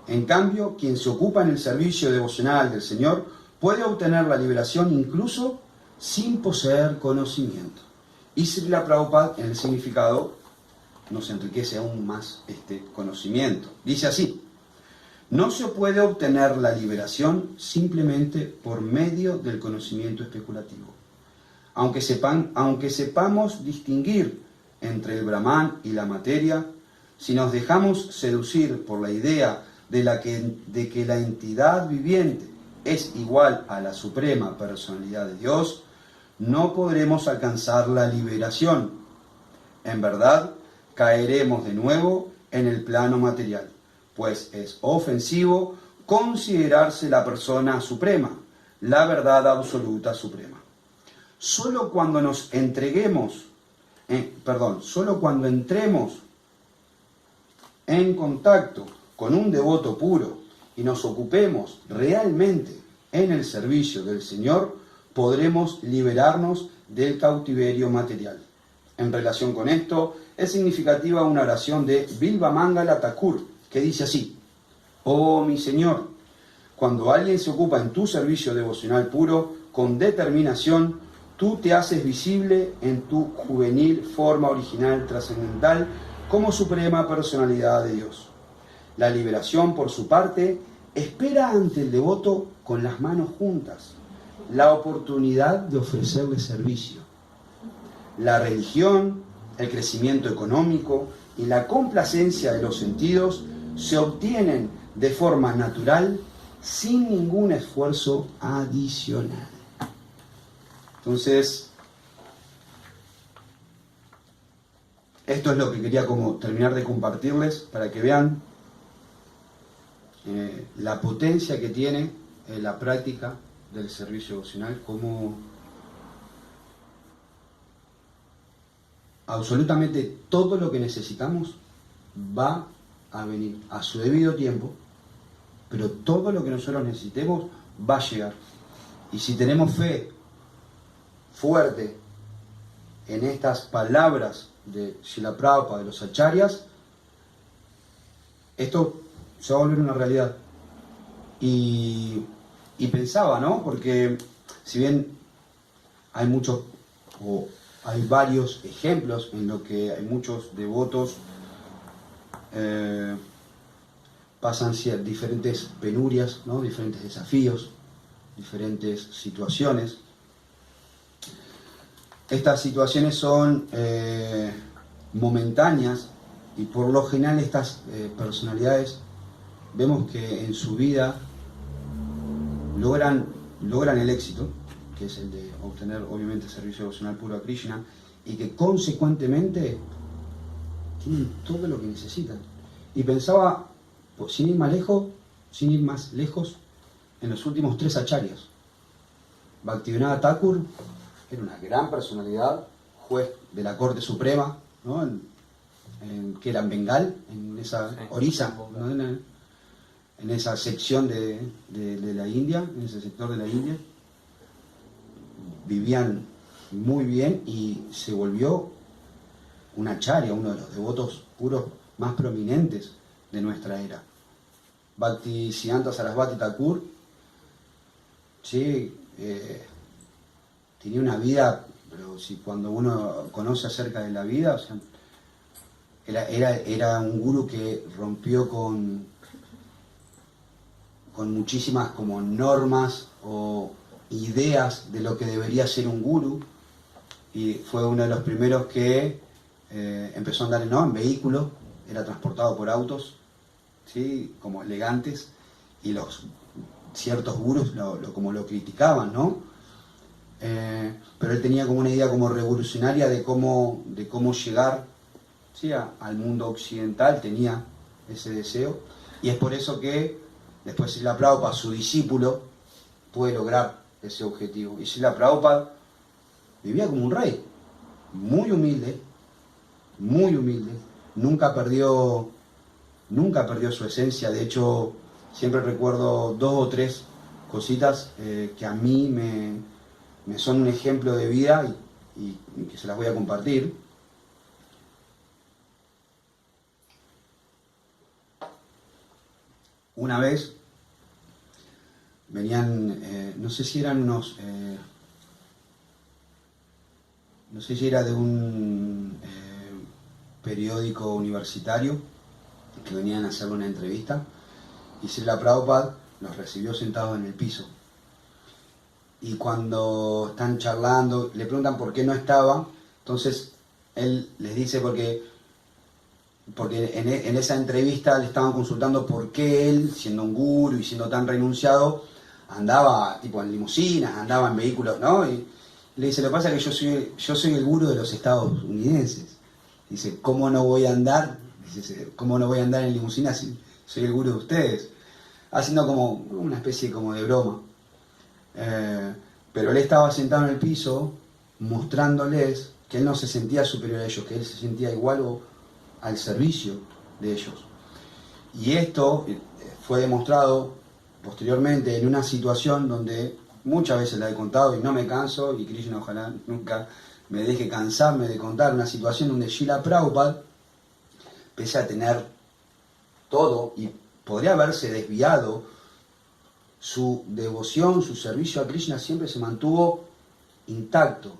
En cambio, quien se ocupa en el servicio devocional del Señor puede obtener la liberación incluso sin poseer conocimiento. Y Srila Prabhupada, en el significado, nos enriquece aún más este conocimiento. Dice así: no se puede obtener la liberación simplemente por medio del conocimiento especulativo. Aunque sepamos distinguir entre el Brahman y la materia, si nos dejamos seducir por la idea de que la entidad viviente es igual a la suprema personalidad de Dios, no podremos alcanzar la liberación. En verdad, caeremos de nuevo en el plano material, pues es ofensivo considerarse la persona suprema, la verdad absoluta suprema. Solo cuando entremos en contacto con un devoto puro y nos ocupemos realmente en el servicio del Señor, podremos liberarnos del cautiverio material. En relación con esto, es significativa una oración de Bilva Mangala Thakur, que dice así: oh mi Señor, cuando alguien se ocupa en tu servicio devocional puro, con determinación, tú te haces visible en tu juvenil forma original trascendental como suprema personalidad de Dios. La liberación, por su parte, espera ante el devoto con las manos juntas la oportunidad de ofrecerle servicio. La religión, el crecimiento económico y la complacencia de los sentidos se obtienen de forma natural sin ningún esfuerzo adicional. Entonces, esto es lo que quería como terminar de compartirles para que vean la potencia que tiene la práctica del servicio devocional, como absolutamente todo lo que necesitamos va a venir a su debido tiempo, pero todo lo que nosotros necesitemos va a llegar. Y si tenemos fe fuerte en estas palabras de Srila Prabhupada, de los acharyas, esto se va a volver una realidad. Y pensaba, ¿no? Porque si bien hay muchos, o hay varios ejemplos en los que hay muchos devotos pasan diferentes penurias, ¿no? Diferentes desafíos, diferentes situaciones. Estas situaciones son momentáneas y por lo general estas personalidades vemos que en su vida logran el éxito, que es el de obtener obviamente servicio devocional puro a Krishna, y que consecuentemente tienen todo lo que necesitan. Y pensaba, pues, sin ir más lejos, en los últimos 3 acharyas. Bhaktivinoda Thakur era una gran personalidad, juez de la Corte Suprema, ¿no? Que era en Bengal, en esa Orissa, ¿no? En esa sección de la India, en ese sector de la India. Vivían muy bien y se volvió un acharya, uno de los devotos puros más prominentes de nuestra era. Bhaktisiddhanta Sarasvati Thakur, sí, tenía una vida, pero si cuando uno conoce acerca de la vida, o sea, era un gurú que rompió con muchísimas como normas o ideas de lo que debería ser un gurú, y fue uno de los primeros que empezó a andar en vehículos, era transportado por autos, ¿sí? Como elegantes, y ciertos gurús como lo criticaban, ¿no? Pero él tenía como una idea como revolucionaria de cómo llegar, ¿sí? al mundo occidental, tenía ese deseo, y es por eso que después Srila Prabhupada, su discípulo, puede lograr ese objetivo. Y Srila Prabhupada vivía como un rey, muy humilde, nunca perdió su esencia. De hecho, siempre recuerdo 2 o 3 cositas que a mí me son un ejemplo de vida, y que se las voy a compartir. Una vez venían, no sé si eran unos, no sé si era de un periódico universitario que venían a hacerle una entrevista, y Srila Prabhupada los recibió sentados en el piso. Y cuando están charlando, le preguntan por qué no estaba, entonces él les dice porque en esa entrevista le estaban consultando por qué él, siendo un gurú y siendo tan renunciado, andaba tipo en limusinas, andaba en vehículos, ¿no? Y le dice, lo que pasa es que yo soy el gurú de los estadounidenses. Dice, ¿cómo no voy a andar? Dice, ¿cómo no voy a andar en limusinas si soy el gurú de ustedes? Haciendo como una especie como de broma. Pero él estaba sentado en el piso mostrándoles que él no se sentía superior a ellos, que él se sentía igual o al servicio de ellos. Y esto fue demostrado posteriormente en una situación donde muchas veces la he contado y no me canso, y Krishna ojalá nunca me deje cansarme de contar, una situación donde Srila Prabhupada, pese a tener todo y podría haberse desviado, su devoción, su servicio a Krishna siempre se mantuvo intacto.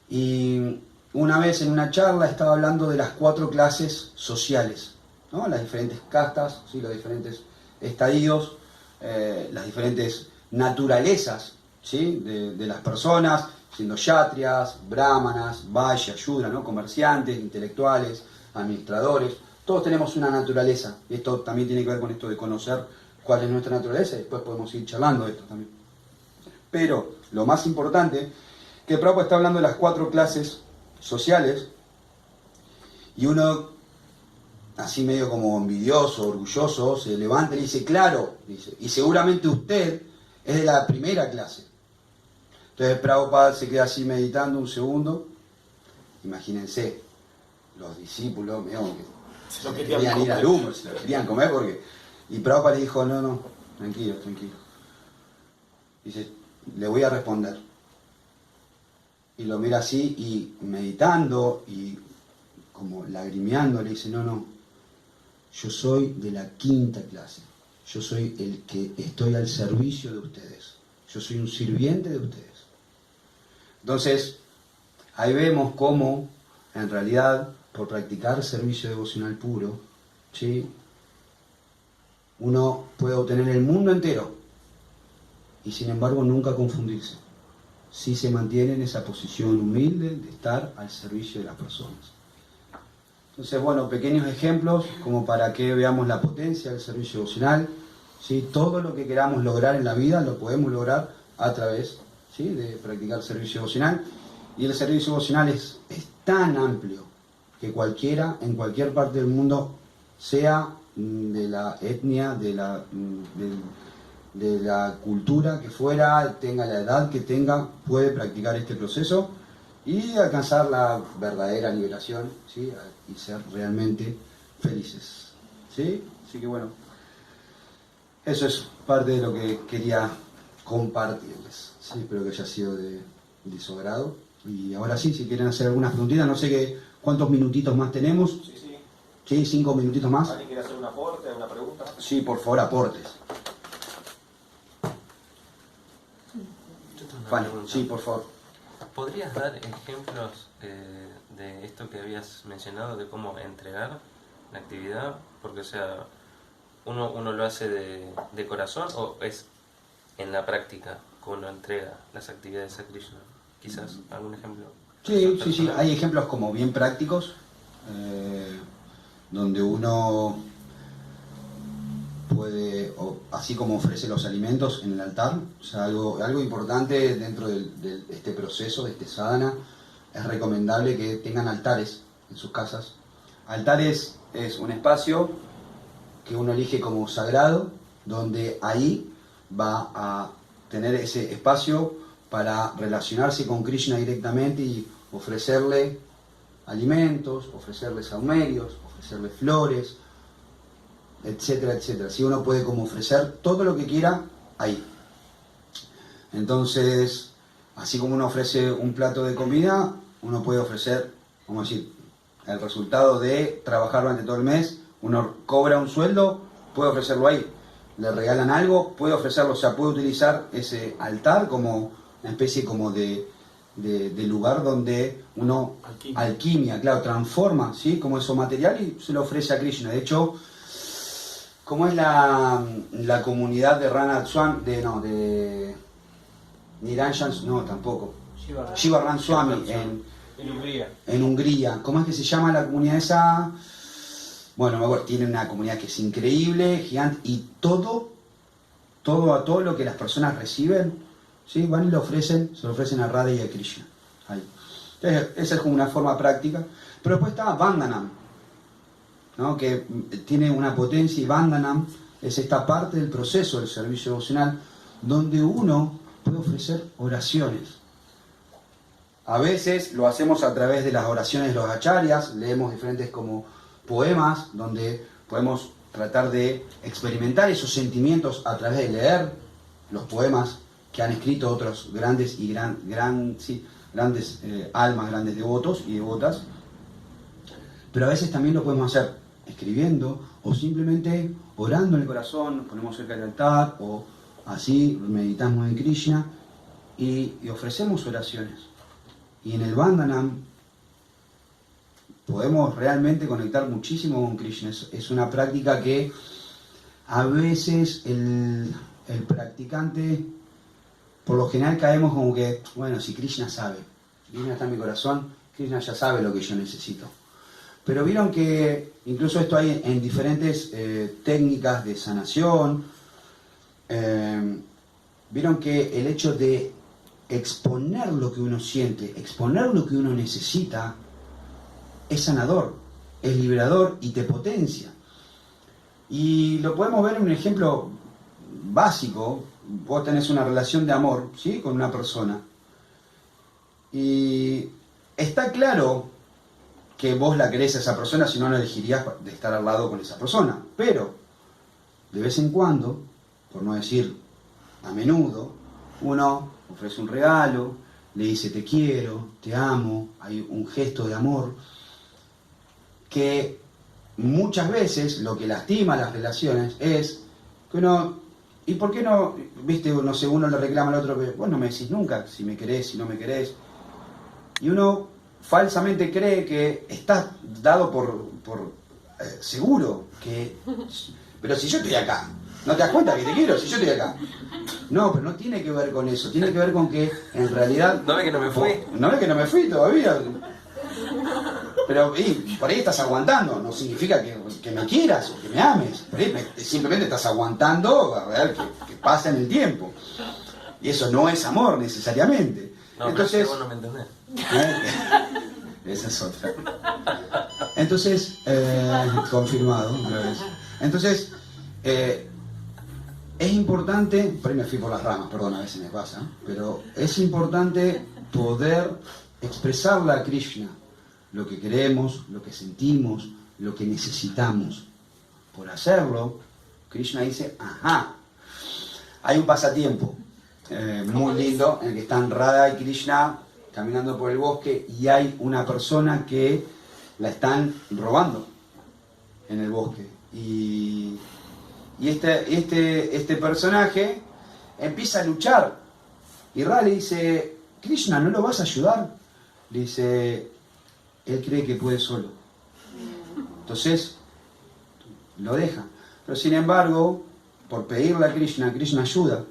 Y una vez en una charla estaba hablando de las 4 clases sociales, ¿no? Las diferentes castas, ¿sí? Los diferentes estadios, las diferentes naturalezas, ¿sí? de las personas, siendo kshatriyas, brahmanas, vaishyas, shudra, ¿no? Comerciantes, intelectuales, administradores. Todos tenemos una naturaleza, y esto también tiene que ver con esto de conocer cuál es nuestra naturaleza, y después podemos ir charlando de esto también. Pero lo más importante, que Prabhupada está hablando de las 4 clases sociales, y uno, así medio como envidioso, orgulloso, se levanta y le dice, claro, dice, y seguramente usted es de la primera clase. Entonces Prabhupada se queda así meditando un segundo. Imagínense, los discípulos, que querían ir al humo, se lo querían comer porque... Y Prabhupada le dijo, no, tranquilo. Dice, le voy a responder. Y lo mira así y meditando y como lagrimeando le dice, no, yo soy de la 5ª clase. Yo soy el que estoy al servicio de ustedes. Yo soy un sirviente de ustedes. Entonces, ahí vemos cómo, en realidad, por practicar servicio devocional puro, ¿sí? Uno puede obtener el mundo entero y sin embargo nunca confundirse, si se mantiene en esa posición humilde de estar al servicio de las personas. Entonces, bueno, pequeños ejemplos como para que veamos la potencia del servicio devocional, ¿sí? Todo lo que queramos lograr en la vida lo podemos lograr a través, ¿sí? de practicar servicio devocional, y el servicio devocional es tan amplio que cualquiera, en cualquier parte del mundo, sea de la etnia, de la cultura que fuera, tenga la edad que tenga, puede practicar este proceso y alcanzar la verdadera liberación, ¿sí? Y ser realmente felices, ¿sí? Así que bueno, eso es parte de lo que quería compartirles, ¿sí? Espero que haya sido de su agrado. Y ahora sí, si quieren hacer algunas preguntitas, no sé cuántos minutitos más tenemos. Sí, 5 minutitos más. ¿Alguien quiere hacer un aporte, una pregunta? Sí, por favor, aportes. Vale, sí, por favor. ¿Podrías dar ejemplos de esto que habías mencionado, de cómo entregar la actividad? Porque, o sea, uno lo hace de corazón, o es en la práctica que uno entrega las actividades a Krishna. Quizás algún ejemplo. Sí, hay ejemplos como bien prácticos, donde uno puede, así como ofrece los alimentos en el altar, o sea, algo importante dentro de este proceso, de este sadhana, es recomendable que tengan altares en sus casas. Altares es un espacio que uno elige como sagrado, donde ahí va a tener ese espacio para relacionarse con Krishna directamente y ofrecerle alimentos, ofrecerle saumerios, ofrecerle flores, etcétera, etcétera. Si uno puede como ofrecer todo lo que quiera ahí. Entonces, así como uno ofrece un plato de comida, uno puede ofrecer, vamos a decir, el resultado de trabajar durante todo el mes, uno cobra un sueldo, puede ofrecerlo ahí. Le regalan algo, puede ofrecerlo, o sea, puede utilizar ese altar como una especie como de lugar donde uno alquimia, claro, transforma, ¿sí? Como eso material y se lo ofrece a Krishna. De hecho, como es la comunidad de Ranat Swami, de Niranjan, no, tampoco, Shiva Swami en Hungría. ¿Cómo es que se llama la comunidad esa? Bueno, me acuerdo, tiene una comunidad que es increíble, gigante, y todo lo que las personas reciben, ¿sí? Van y lo ofrecen, se lo ofrecen a Radha y a Krishna. Ahí. Entonces, esa es como una forma práctica. Pero después está Vandanam, ¿no? Que tiene una potencia, y Vandanam es esta parte del proceso del servicio devocional donde uno puede ofrecer oraciones. A veces lo hacemos a través de las oraciones de los acharyas, leemos diferentes como poemas donde podemos tratar de experimentar esos sentimientos a través de leer los poemas que han escrito otros grandes y grandes almas, grandes devotos y devotas. Pero a veces también lo podemos hacer escribiendo o simplemente orando en el corazón, nos ponemos cerca del altar o así meditamos en Krishna y ofrecemos oraciones. Y en el Vandanam podemos realmente conectar muchísimo con Krishna. Es una práctica que a veces el practicante, por lo general caemos como que, bueno, si Krishna sabe, Krishna está en mi corazón, Krishna ya sabe lo que yo necesito. Pero vieron que incluso esto hay en diferentes técnicas de sanación. Vieron que el hecho de exponer lo que uno siente, exponer lo que uno necesita, es sanador, es liberador y te potencia. Y lo podemos ver en un ejemplo básico. Vos tenés una relación de amor, ¿sí?, con una persona. Y está claro que vos la querés a esa persona, si no, no elegirías de estar al lado con esa persona. Pero, de vez en cuando, por no decir a menudo, uno ofrece un regalo, le dice te quiero, te amo, hay un gesto de amor que muchas veces lo que lastima las relaciones es que uno, ¿y por qué no? Viste, no sé, uno le reclama al otro, vos no me decís nunca si me querés, si no me querés. Y uno falsamente cree que está dado por seguro, que, pero si yo estoy acá, ¿no te das cuenta que te quiero? Si yo estoy acá. No, pero no tiene que ver con eso, tiene que ver con que en realidad... ¿No ves que no me fui? No ves que no me fui todavía. Pero por ahí estás aguantando, no significa que me quieras o que me ames. Por ahí simplemente estás aguantando a ver que pasa en el tiempo. Y eso no es amor necesariamente. No, entonces, pero vos no me entendés. Esa es otra. Entonces, confirmado otra vez. Entonces, es importante, por ahí me fui por las ramas, perdón, a veces me pasa, pero es importante poder expresarle a Krishna lo que queremos, lo que sentimos, lo que necesitamos. Por hacerlo, Krishna dice, ajá, hay un pasatiempo muy lindo en el que están Radha y Krishna caminando por el bosque y hay una persona que la están robando en el bosque. Y este personaje empieza a luchar. Y Radha le dice, Krishna, ¿no lo vas a ayudar? Le dice, él cree que puede solo. Entonces, lo deja. Pero sin embargo, por pedirle a Krishna, Krishna ayuda.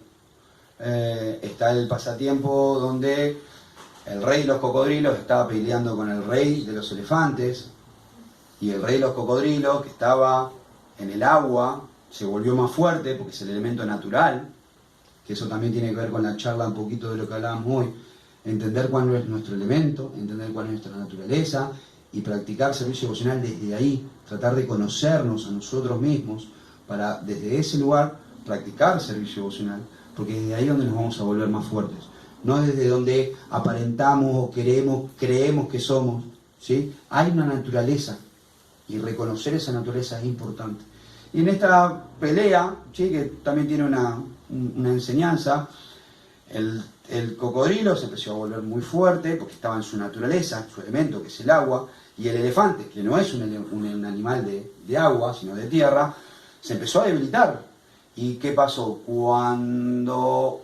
Está el pasatiempo donde el rey de los cocodrilos estaba peleando con el rey de los elefantes. Y el rey de los cocodrilos, que estaba en el agua, se volvió más fuerte porque es el elemento natural, que eso también tiene que ver con la charla un poquito de lo que hablábamos hoy, entender cuál es nuestro elemento, entender cuál es nuestra naturaleza y practicar servicio devocional desde ahí, tratar de conocernos a nosotros mismos para desde ese lugar practicar servicio devocional, porque desde ahí es donde nos vamos a volver más fuertes, no desde donde aparentamos o creemos que somos, ¿sí? Hay una naturaleza y reconocer esa naturaleza es importante. Y en esta pelea, ¿sí?, que también tiene una enseñanza, El cocodrilo se empezó a volver muy fuerte porque estaba en su naturaleza, su elemento, que es el agua, y el elefante, que no es un animal de agua, sino de tierra, se empezó a debilitar. ¿Y qué pasó? Cuando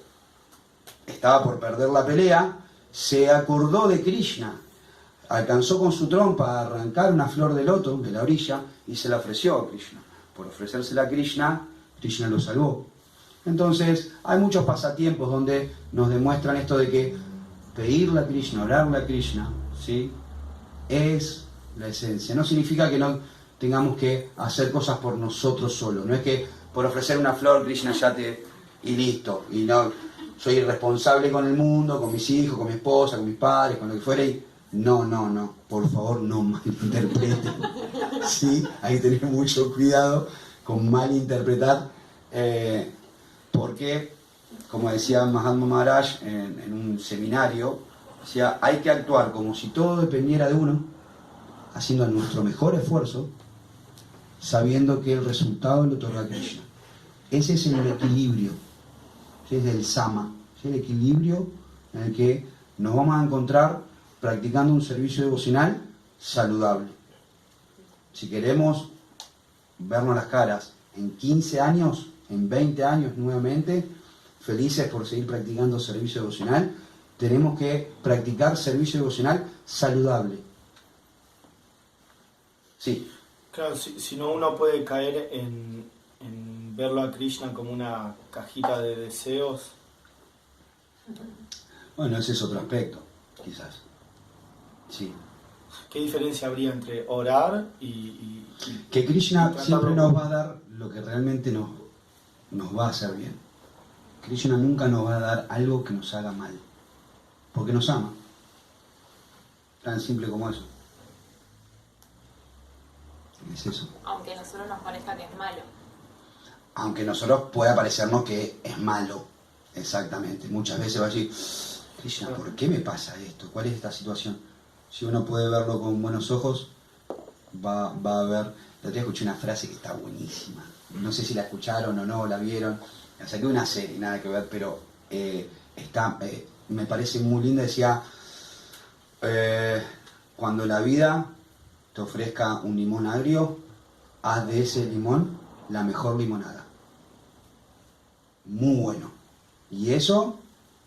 estaba por perder la pelea, se acordó de Krishna. Alcanzó con su trompa a arrancar una flor de loto de la orilla y se la ofreció a Krishna. Por ofrecérsela a Krishna, Krishna lo salvó. Entonces, hay muchos pasatiempos donde nos demuestran esto de que pedirle a Krishna, orarle a Krishna, ¿sí?, es la esencia. No significa que no tengamos que hacer cosas por nosotros solos. No es que por ofrecer una flor, Krishna ya te... y listo. Y no, soy irresponsable con el mundo, con mis hijos, con mi esposa, con mis padres, con lo que fuera. Y no. Por favor, no malinterpreten. ¿Sí? Hay que tener mucho cuidado con malinterpretar. Porque, como decía Mahatma Maharaj en un seminario, decía, hay que actuar como si todo dependiera de uno, haciendo nuestro mejor esfuerzo, sabiendo que el resultado lo otorga Krishna. Ese es el equilibrio, ese es el sama, ese es el equilibrio en el que nos vamos a encontrar practicando un servicio devocional saludable. Si queremos vernos las caras en 15 años, en 20 años nuevamente, felices por seguir practicando servicio devocional, tenemos que practicar servicio devocional saludable. Sí. Claro, si no uno puede caer en verlo a Krishna como una cajita de deseos. Bueno, ese es otro aspecto, quizás. Sí. ¿Qué diferencia habría entre orar y que Krishna y siempre nos va a dar lo que realmente nos va a hacer bien. Krishna nunca nos va a dar algo que nos haga mal, porque nos ama. Tan simple como eso. Es eso. Aunque a nosotros nos parezca que es malo. Aunque a nosotros pueda parecernos que es malo. Exactamente. Muchas veces va a decir, Krishna, ¿por qué me pasa esto? ¿Cuál es esta situación? Si uno puede verlo con buenos ojos, va a ver. El otro día escuché una frase que está buenísima. No sé si la escucharon o no, la vieron. La saqué de una serie, nada que ver, pero me parece muy linda. Decía, cuando la vida te ofrezca un limón agrio, haz de ese limón la mejor limonada. Muy bueno. Y eso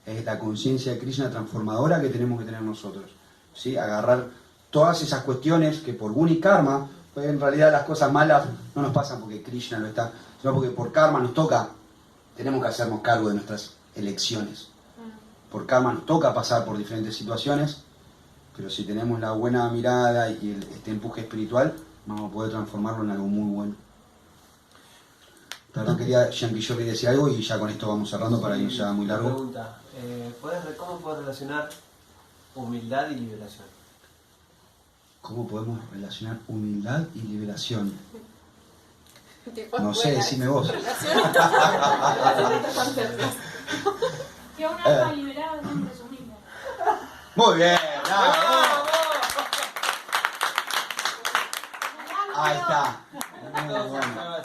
es la conciencia de Krishna transformadora que tenemos que tener nosotros. ¿Sí? Agarrar todas esas cuestiones que por guna y karma, pues en realidad las cosas malas no nos pasan porque Krishna lo está, sino porque por karma nos toca, tenemos que hacernos cargo de nuestras elecciones. Por karma nos toca pasar por diferentes situaciones, pero si tenemos la buena mirada y este empuje espiritual, vamos a poder transformarlo en algo muy bueno. Perdón, yo quería decir algo y ya con esto vamos cerrando para que no sea muy largo. Pregunta, ¿cómo puedes relacionar humildad y liberación? ¿Cómo podemos relacionar humildad y liberación? No sé, buena, decime vos. Que un alma liberada siempre es humilde. Muy bien, bravo. Ahí está. Muy bueno.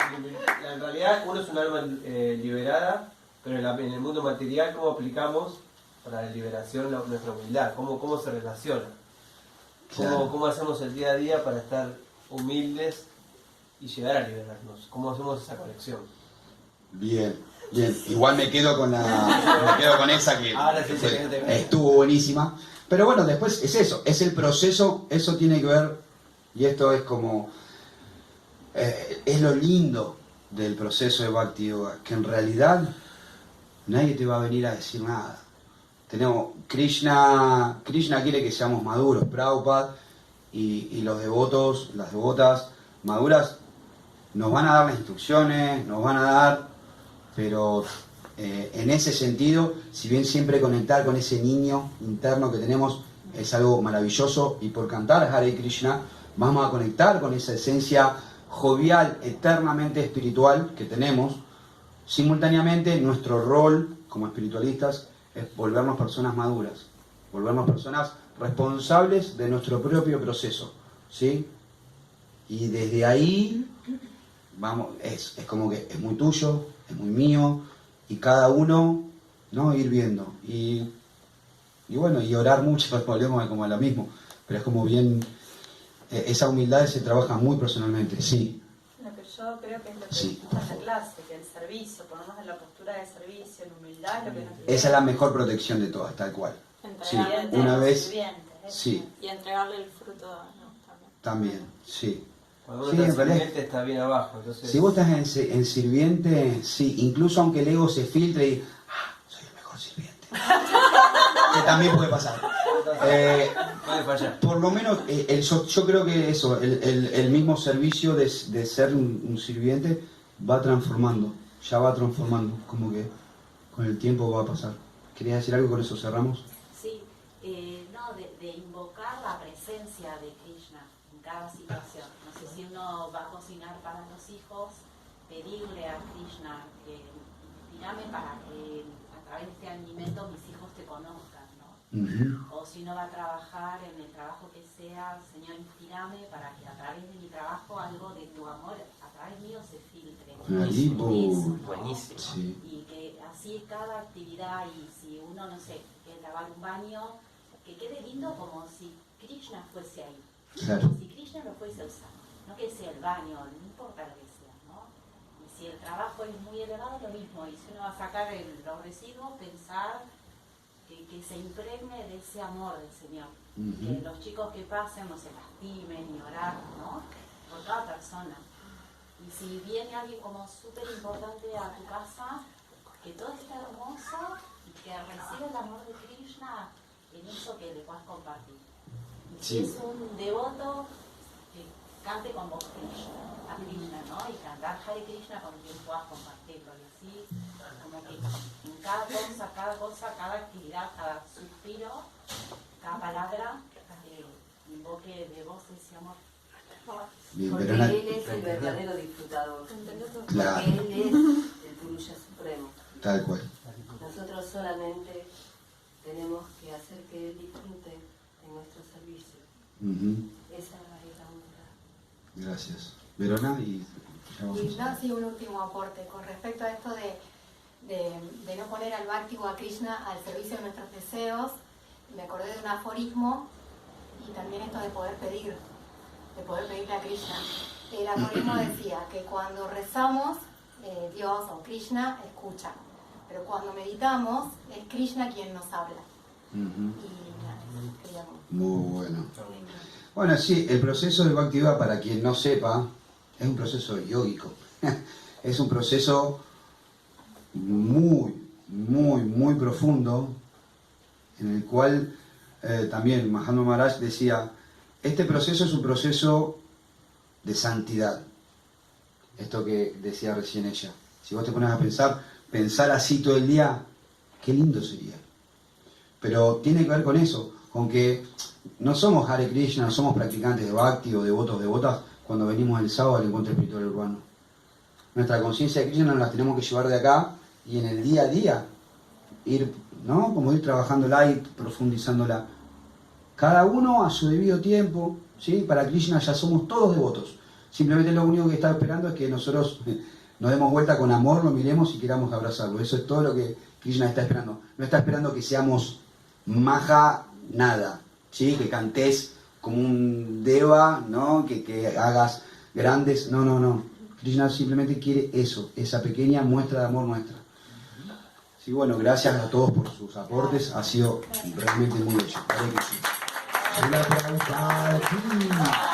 En realidad uno es un alma liberada, pero en el mundo material, ¿cómo aplicamos para la liberación nuestra humildad? ¿Cómo se relaciona? Claro. ¿Cómo hacemos el día a día para estar humildes y llegar a liberarnos? ¿Cómo hacemos esa conexión? Bien. Igual me quedo con esa que Ahora sí, estuvo buenísima. Pero bueno, después es eso, es el proceso, eso tiene que ver, y esto es como, es lo lindo del proceso de Bhakti Yoga, que en realidad nadie te va a venir a decir nada. Krishna quiere que seamos maduros, Prabhupada, y los devotos, las devotas maduras, nos van a dar las instrucciones, nos van a dar, pero en ese sentido, si bien siempre conectar con ese niño interno que tenemos es algo maravilloso, y por cantar Hare Krishna vamos a conectar con esa esencia jovial, eternamente espiritual que tenemos. Simultáneamente, nuestro rol como espiritualistas es volvernos personas maduras, volvernos personas responsables de nuestro propio proceso, ¿sí? Y desde ahí, vamos, es como que es muy tuyo, es muy mío, y cada uno ¿no? Ir viendo. Y bueno, y orar mucho, volvemos como a lo mismo, pero es como bien, esa humildad se trabaja muy personalmente, sí. Lo que yo creo que es lo que Sí. dijiste en la clase, que el servicio, ponernos en la postura de servicio, en humildad, es lo que nos Esa es la mejor protección de todas, tal cual. Sí, Entregarle, una vez, sirvientes, eso. sí, y entregarle el fruto, ¿no? También. también, sí. Cuando uno Sí, está en realidad- sirviente está bien abajo. Entonces, Si vos estás en sirviente, sí, incluso aunque el ego se filtre y, soy el mejor sirviente. Que también puede pasar. puede fallar. Por lo menos, yo creo que eso, el mismo servicio de ser un sirviente va transformando, ya va transformando, como que con el tiempo va a pasar. ¿Querías decir algo? Con eso cerramos. Sí, no, de invocar la presencia de Krishna en cada situación. No sé si uno va a cocinar para los hijos, pedirle a Krishna que inspírame para que a través de este alimento mis hijos te conozcan, ¿no? O si uno va a trabajar en el trabajo que sea, Señor, inspírame para que a través de mi trabajo algo de tu amor a través mío se filtre. Ahí, Eso. Buenísimo. Sí. Y que así cada actividad, y si uno, no sé, quiere lavar un baño, que quede lindo como si Krishna fuese ahí. Claro. Si Krishna lo fuese a usar. No que sea el baño, no importa lo que sea, ¿no? Y si el trabajo es muy elevado, lo mismo. Y si uno va a sacar los residuos, pensar que se impregne de ese amor del Señor. Que los chicos que pasen no se lastimen y orar, ¿no? Por cada persona. Y si viene alguien como súper importante a tu casa, que todo esté hermoso y que reciba el amor de Krishna en eso que le puedas compartir. Y si Sí. es un devoto, que cante con vos a Krishna, ¿no? Y cantar Hare Krishna con quien puedas compartirlo. Y así, como que en cada cosa, cada actividad, cada suspiro, cada palabra, invoque de vos ese amor. Bien, Porque Verona. él es el verdadero disfrutador. Claro. Porque él es el Purusha Supremo. Tal cual. Nosotros solamente tenemos que hacer que él disfrute de nuestro servicio. Esa es la humildad. Gracias. Verona y ya vamos. Y no, sí, un último aporte con respecto a esto de no poner al Bhakti o a Krishna al servicio de nuestros deseos. Me acordé de un aforismo y también esto de poder pedirle a Krishna. El aforismo decía que cuando rezamos, Dios o Krishna escucha, pero cuando meditamos es Krishna quien nos habla. Y nada, eso queríamos. Muy bueno. Bueno, sí, el proceso de Bhaktiva, para quien no sepa, es un proceso yógico. Es un proceso muy profundo, en el cual también Mahatma Maharaj decía, este proceso es un proceso de santidad. Esto que decía recién ella. Si vos te pones a pensar así todo el día, qué lindo sería. Pero tiene que ver con eso, con que no somos Hare Krishna, no somos practicantes de Bhakti o devotas cuando venimos el sábado al encuentro espiritual urbano. Nuestra conciencia de Krishna nos la tenemos que llevar de acá y en el día a día ir, ¿no? Como ir trabajándola y profundizándola. Cada uno a su debido tiempo, ¿sí? Para Krishna ya somos todos devotos. Simplemente lo único que está esperando es que nosotros nos demos vuelta con amor, lo miremos y queramos abrazarlo. Eso es todo lo que Krishna está esperando. No está esperando que seamos maja nada, ¿sí? Que cantes como un deva, ¿no? Que hagas grandes. No. Krishna simplemente quiere eso, esa pequeña muestra de amor nuestra. Sí, bueno, gracias a todos por sus aportes. Ha sido realmente muy bello. Hare Krishna.